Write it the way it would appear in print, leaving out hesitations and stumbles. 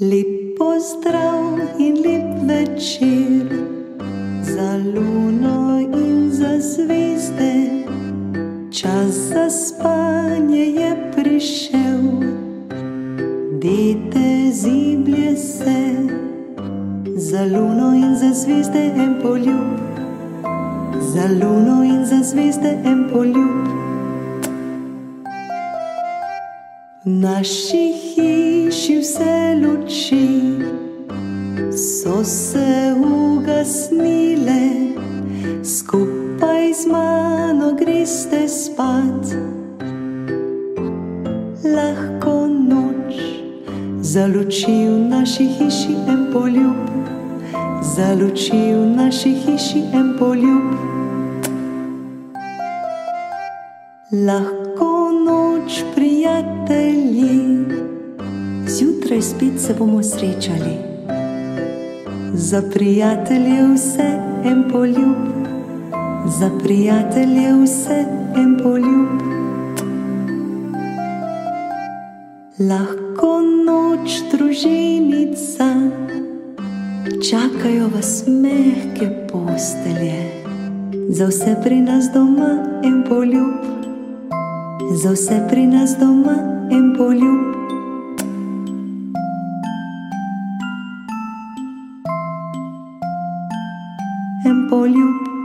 Lep pozdrav in lep večer za luno in za zvezde. Čas za spanje je prišel, dete ziblje se. Za luno in za zvezde en poljub, za luno in za zvezde en poljub. V naši hiši vse luči so se ugasnile, skupaj z mano greste spat. Lahko noč, za luči v naši hiši en poljub, za luči v naši hiši en poljub. Lahko noč, prijatelji, zjutraj spet se bomo srečali. Za prijatelje vse en poljub, za prijatelje vse en poljub. Lahko noč, družinica, čakajo vas mehke postelje. Za vse pri nas doma en poljub, za vse pri nas doma en poljub. En poljub.